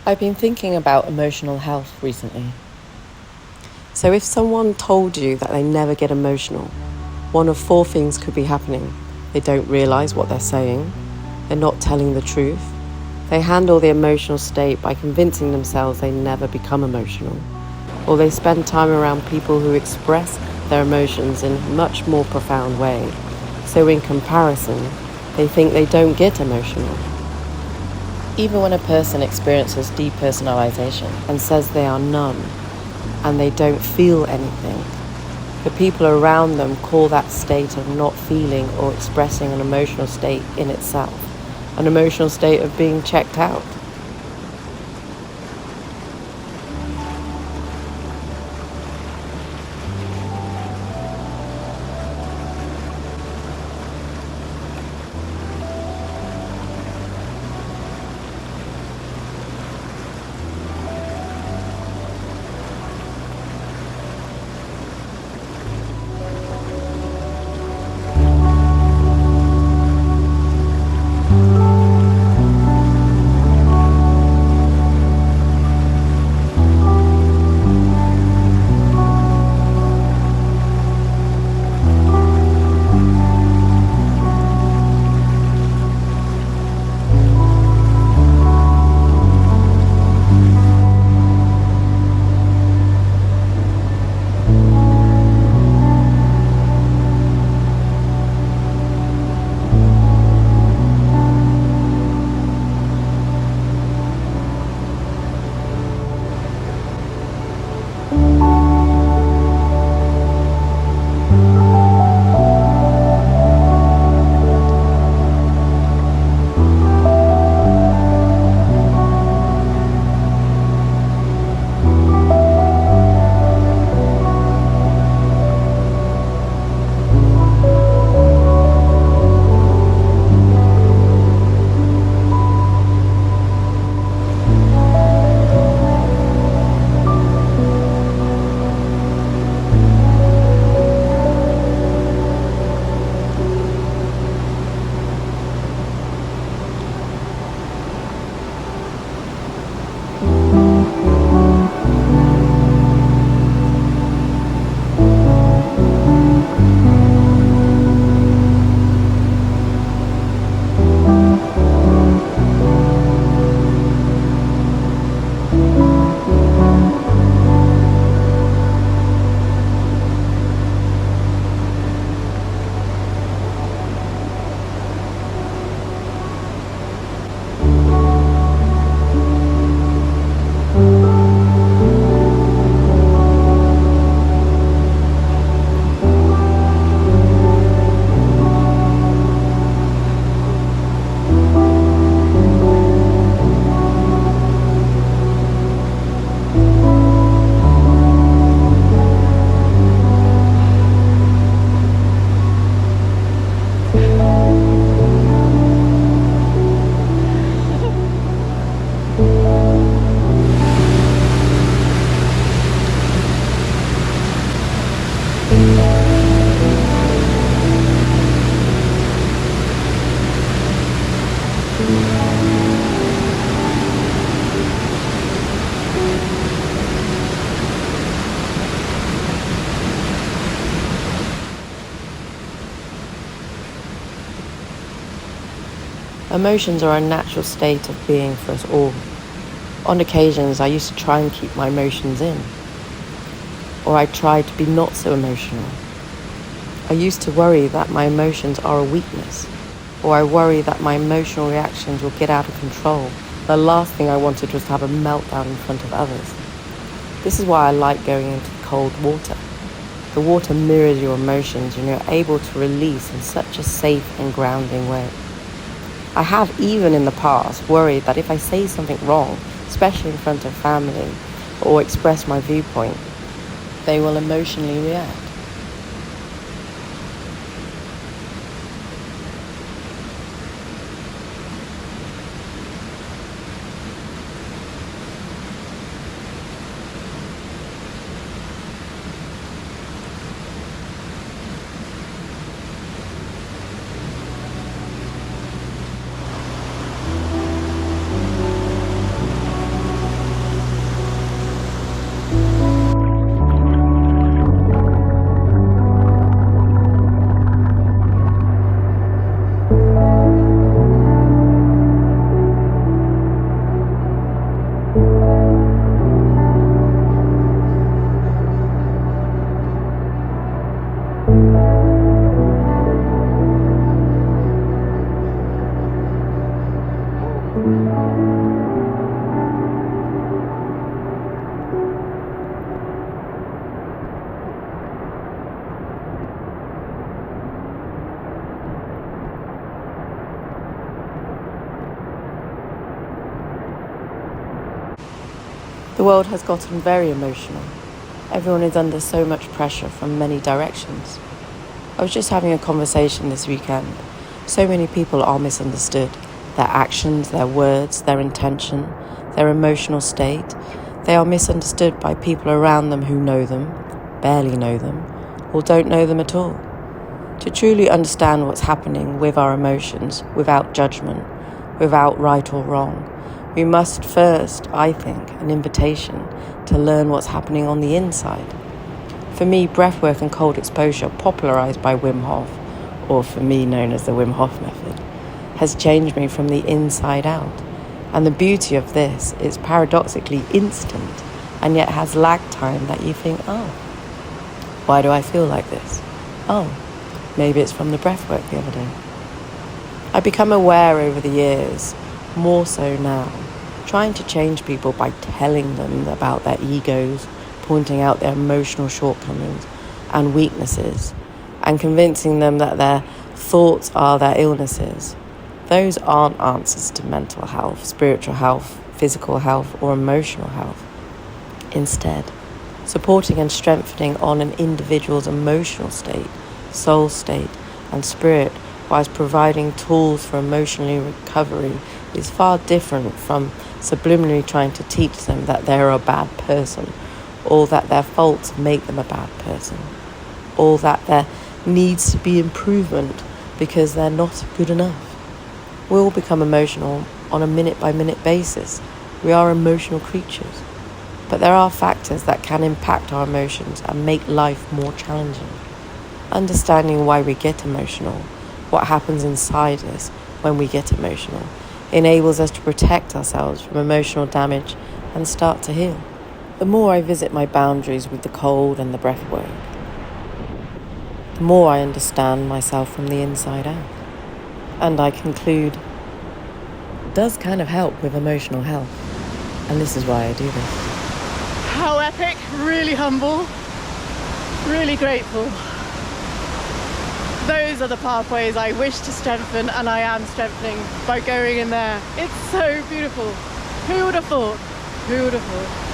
I've been thinking about emotional health recently. So if someone told you that they never get emotional, one of four things could be happening. They don't realise what they're saying, they're not telling the truth, they handle the emotional state by convincing themselves they never become emotional, or they spend time around people who express their emotions in a much more profound way. So in comparison, they think they don't get emotional. Even when a person experiences depersonalization And says they are numb and they don't feel anything, the people around them call that state of not feeling or expressing an emotional state in itself, an emotional state of being checked out. Emotions are a natural state of being for us all. On occasions, I used to try and keep my emotions in, or I tried to be not so emotional. I used to worry that my emotions are a weakness, or I worry that my emotional reactions will get out of control. The last thing I wanted was to have a meltdown in front of others. This is why I like going into cold water. The water mirrors your emotions and you're able to release in such a safe and grounding way. I have, even in the past, worried that if I say something wrong, especially in front of family, or express my viewpoint, they will emotionally react. The world has gotten very emotional. Everyone is under so much pressure from many directions. I was just having a conversation this weekend. So many people are misunderstood. Their actions, their words, their intention, their emotional state. They are misunderstood by people around them who know them, barely know them, or don't know them at all. To truly understand what's happening with our emotions, without judgment, without right or wrong, we must first, I think, an invitation to learn what's happening on the inside. For me, breathwork and cold exposure, popularised by Wim Hof, or for me known as the Wim Hof method, has changed me from the inside out. And the beauty of this is paradoxically instant, and yet has lag time that you think, oh, why do I feel like this? Oh, maybe it's from the breathwork the other day. I've become aware over the years, more so now, trying to change people by telling them about their egos, pointing out their emotional shortcomings and weaknesses, and convincing them that their thoughts are their illnesses. Those aren't answers to mental health, spiritual health, physical health, or emotional health. Instead, supporting and strengthening on an individual's emotional state, soul state, and spirit, whilst providing tools for emotional recovery, is far different from subliminally trying to teach them that they're a bad person, or that their faults make them a bad person, or that there needs to be improvement because they're not good enough. We all become emotional on a minute-by-minute basis. We are emotional creatures. But there are factors that can impact our emotions and make life more challenging. Understanding why we get emotional, what happens inside us when we get emotional, enables us to protect ourselves from emotional damage and start to heal. The more I visit my boundaries with the cold and the breath work, the more I understand myself from the inside out. And I conclude, it does kind of help with emotional health. And this is why I do this. How epic, really humble, really grateful. Those are the pathways I wish to strengthen, and I am strengthening by going in there. It's so beautiful. Who would have thought? Who would have thought?